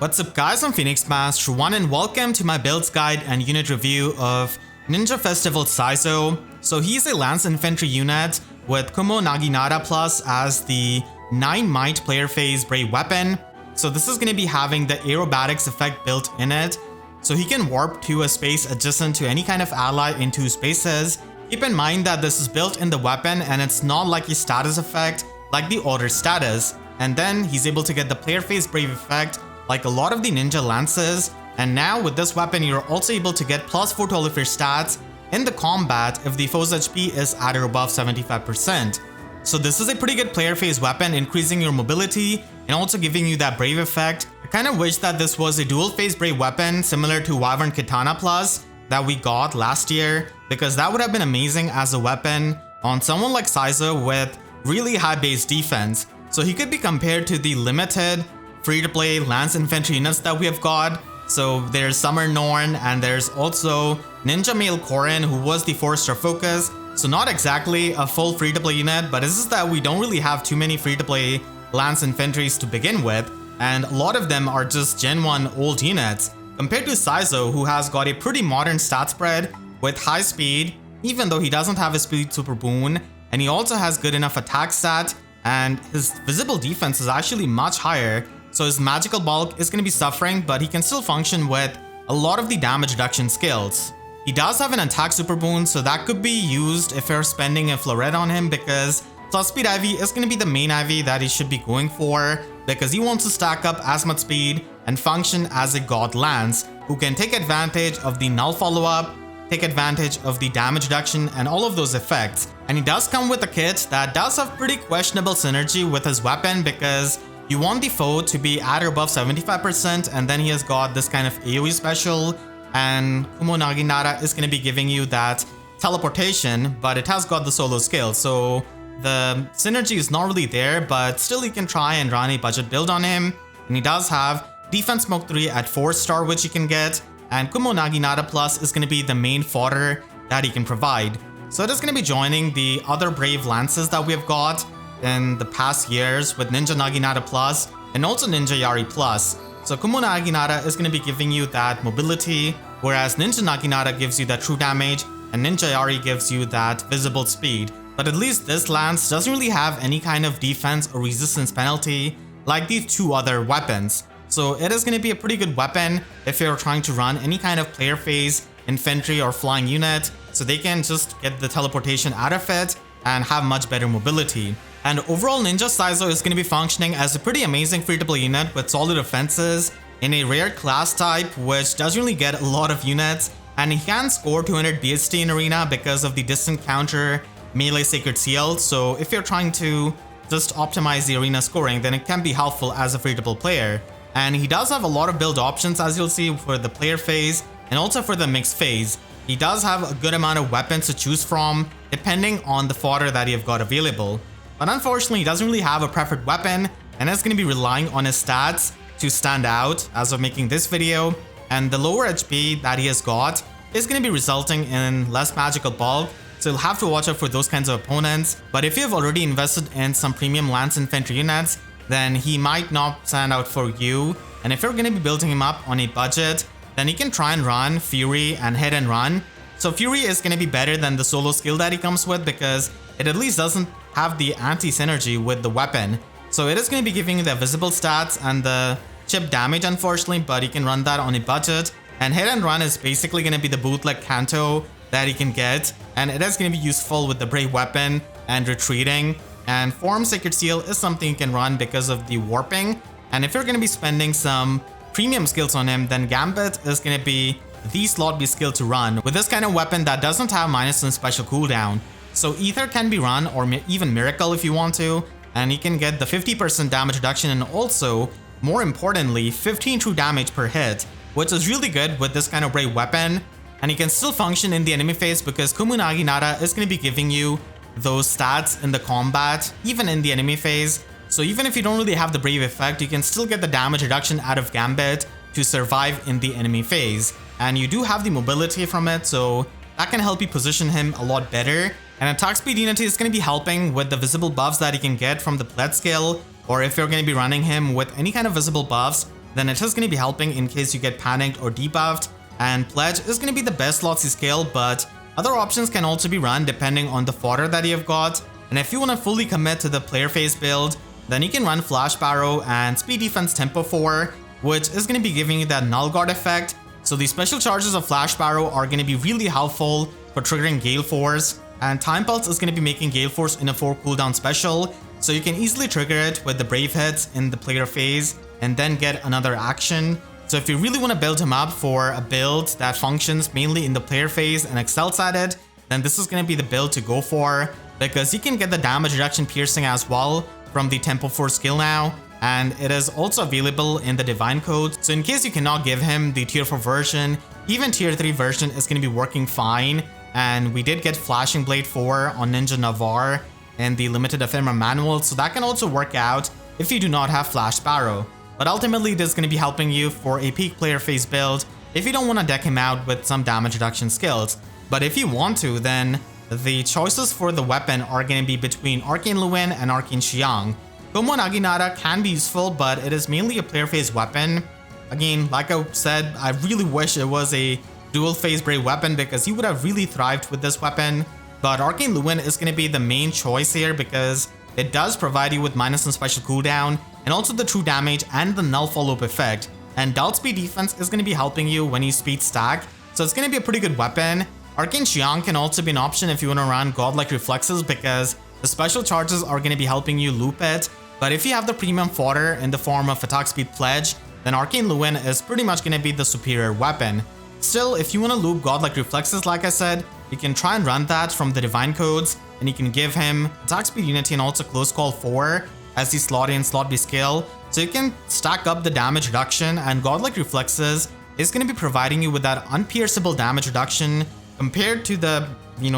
What's up guys, I'm Phoenix Master 1 and welcome to my builds guide and unit review of Ninja Saizo. So he's a lance infantry unit with Kumo Naginata Plus as the 9 might player phase brave weapon. So this is going to be having the aerobatics effect built in it. So he can warp to a space adjacent to any kind of ally in 2 spaces. Keep in mind that this is built in the weapon and it's not like a status effect like the order status. And then he's able to get the player phase brave effect like a lot of the ninja lances, and now with this weapon you're also able to get plus 4 to all of your stats in the combat if the foe's HP is at or above 75%. So this is a pretty good player phase weapon, increasing your mobility and also giving you that brave effect. I kind of wish that this was a dual phase brave weapon similar to Wyvern Katana Plus that we got last year, because that would have been amazing as a weapon on someone like Saizo with really high base defense. So he could be compared to the limited free-to-play lance infantry units that we have got. So there's Summer Norn and there's also Ninja Male Korin, who was the 4-star focus. So not exactly a full free-to-play unit, but it's just that we don't really have too many free-to-play lance infantries to begin with, and a lot of them are just Gen 1 old units. Compared to Saizo, who has got a pretty modern stat spread with high speed, even though he doesn't have a speed super boon, and he also has good enough attack stat, and his visible defense is actually much higher. So his magical bulk is going to be suffering, but he can still function with a lot of the damage reduction skills. He does have an attack super boon, so that could be used if you're spending a Floret on him, because plus speed IV is going to be the main IV that he should be going for, because he wants to stack up as much speed and function as a god lance who can take advantage of the null follow-up, take advantage of the damage reduction and all of those effects. And he does come with a kit that does have pretty questionable synergy with his weapon, because you want the foe to be at or above 75%, and then he has got this kind of AoE special, and Kumo Naginata is going to be giving you that teleportation, but it has got the solo skill. So the synergy is not really there, but still you can try and run a budget build on him. And he does have Defense Smoke 3 at 4-star, which you can get, and Kumo Naginata Plus is going to be the main fodder that he can provide. So it is going to be joining the other brave lances that we have got in the past years with Ninja Naginata Plus and also Ninja Yari Plus. So Kumo Naginata is going to be giving you that mobility, whereas Ninja Naginata gives you that true damage and Ninja Yari gives you that visible speed. But at least this lance doesn't really have any kind of defense or resistance penalty like these 2 other weapons. So it is going to be a pretty good weapon if you're trying to run any kind of player phase infantry or flying unit, so they can just get the teleportation out of it and have much better mobility. And overall, Ninja Saizo is going to be functioning as a pretty amazing free-to-play unit with solid defenses in a rare class type, which doesn't really get a lot of units, and he can score 200 BST in arena because of the distant counter melee sacred seal. So if you're trying to just optimize the arena scoring, then it can be helpful as a free-to-play player. And he does have a lot of build options, as you'll see, for the player phase and also for the mixed phase. He does have a good amount of weapons to choose from depending on the fodder that you've got available. But unfortunately, he doesn't really have a preferred weapon and is going to be relying on his stats to stand out as of making this video. And the lower HP that he has got is going to be resulting in less magical bulk, so you'll have to watch out for those kinds of opponents. But if you've already invested in some premium lance infantry units, then he might not stand out for you. And if you're going to be building him up on a budget, then you can try and run Fury and Hit and Run. So Fury is going to be better than the solo skill that he comes with, because it at least doesn't have the anti-synergy with the weapon. So it is going to be giving you the visible stats and the chip damage, unfortunately, but you can run that on a budget. And Hit and Run is basically going to be the bootleg Kanto that he can get, and it is going to be useful with the brave weapon and retreating. And Form Sacred Seal is something you can run because of the warping. And if you're going to be spending some premium skills on him, then Gambit is going to be the slot B skill to run with this kind of weapon that doesn't have -1 special cooldown. So Aether can be run, or even Miracle if you want to, and you can get the 50% damage reduction and also, more importantly, 15 true damage per hit, which is really good with this kind of brave weapon. And you can still function in the enemy phase because Kumo Naginata is going to be giving you those stats in the combat, even in the enemy phase. So even if you don't really have the brave effect, you can still get the damage reduction out of Gambit to survive in the enemy phase. And you do have the mobility from it, so that can help you position him a lot better. And attack speed unity is going to be helping with the visible buffs that he can get from the Pledge skill, or if you're going to be running him with any kind of visible buffs, then it is going to be helping in case you get panicked or debuffed. And Pledge is going to be the best slots you scale, but other options can also be run depending on the fodder that you've got. And if you want to fully commit to the player phase build, then you can run Flash Barrow and Speed Defense Tempo 4, which is going to be giving you that Null Guard effect. So the special charges of Flash Barrow are going to be really helpful for triggering Gale Force, and Time Pulse is going to be making Gale Force in a 4 cooldown special, so you can easily trigger it with the Brave hits in the player phase and then get another action. So if you really want to build him up for a build that functions mainly in the player phase and excels at it, then this is going to be the build to go for, because you can get the damage reduction piercing as well from the Tempo 4 skill now, and it is also available in the Divine Code. So in case you cannot give him the tier 4 version, even tier 3 version is going to be working fine. And we did get Flashing Blade 4 on Ninja Navarre in the limited ephemera manual, so that can also work out if you do not have Flash Barrow. But ultimately this is going to be helping you for a peak player phase build if you don't want to deck him out with some damage reduction skills. But if you want to, then the choices for the weapon are going to be between Arcane Lewin and Arcane Xiang. Komo Naginata can be useful, but it is mainly a player phase weapon. Again, like I said, I really wish it was a dual phase Brave weapon because he would have really thrived with this weapon. But Arcane Lewin is going to be the main choice here because it does provide you with minus and special cooldown, and also the true damage and the null follow-up effect. And Doubt Speed Defense is going to be helping you when you speed stack, so it's going to be a pretty good weapon. Arcane Xiang can also be an option if you want to run Godlike Reflexes because the special charges are going to be helping you loop it. But if you have the premium fodder in the form of Attack Speed Pledge, then Arcane Lewin is pretty much going to be the superior weapon. Still, if you want to loop Godlike Reflexes like I said, you can try and run that from the Divine Codes, and you can give him Attack Speed Unity and also Close Call 4 as the slot A and slot B skill, so you can stack up the damage reduction, and Godlike Reflexes is going to be providing you with that unpierceable damage reduction compared to the,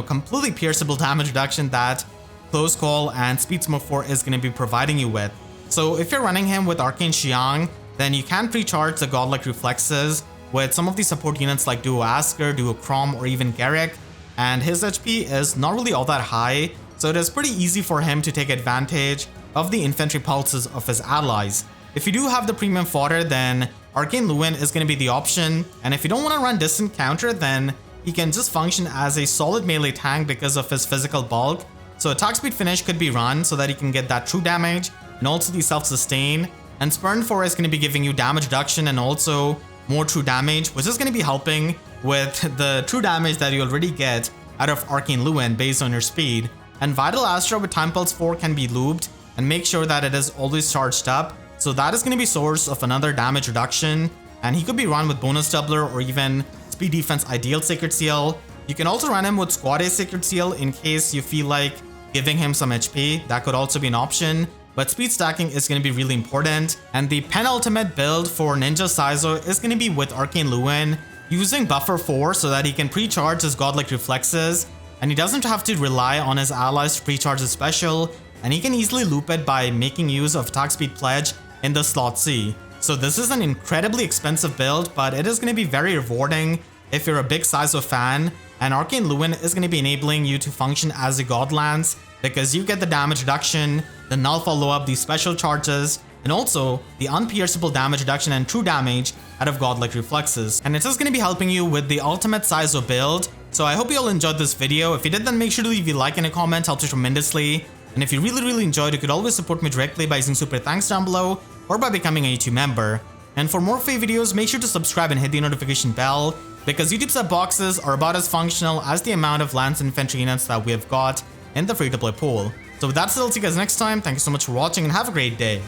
completely pierceable damage reduction that Close Call and Speed Smoke 4 is going to be providing you with. So if you're running him with Arcane Xiang, then you can pre-charge the Godlike Reflexes with some of the support units like Duo Asker, Duo Crom, or even Garrick, and his HP is not really all that high, so it is pretty easy for him to take advantage of the infantry pulses of his allies. If you do have the premium fodder, then Arcane Lewin is going to be the option, and if you don't want to run distant counter, then he can just function as a solid melee tank because of his physical bulk. So Attack Speed Finish could be run so that he can get that true damage and also the self-sustain, and Spurn 4 is going to be giving you damage reduction and also more true damage, which is going to be helping with the true damage that you already get out of Arcane Lewin based on your speed. And Vital Astra with Time Pulse 4 can be looped and make sure that it is always charged up, so that is going to be source of another damage reduction, and he could be run with Bonus Doubler or even Speed Defense Ideal Sacred Seal. You can also run him with Squad A Sacred Seal in case you feel like giving him some HP, that could also be an option. But speed stacking is going to be really important, and the penultimate build for Ninja Saizo is going to be with Arcane Lewin, using Buffer 4 so that he can pre-charge his Godlike Reflexes, and he doesn't have to rely on his allies to pre-charge his special, and he can easily loop it by making use of Attack Speed Pledge in the slot C. So this is an incredibly expensive build, but it is going to be very rewarding if you're a big Saizo fan, and Arcane Lewin is going to be enabling you to function as a God Lance because you get the damage reduction, the null follow-up, the special charges, and also the unpierceable damage reduction and true damage out of Godlike Reflexes. And it is going to be helping you with the ultimate Saizo build. So I hope you all enjoyed this video. If you did, then make sure to leave a like and a comment, helps you tremendously. And if you really enjoyed, you could always support me directly by using super thanks down below or by becoming a YouTube member. And for more FEH videos, make sure to subscribe and hit the notification bell, because YouTube sub boxes are about as functional as the amount of Lance Infantry units that we have got in the free-to-play pool. So with that said, I'll see you guys next time. Thank you so much for watching and have a great day.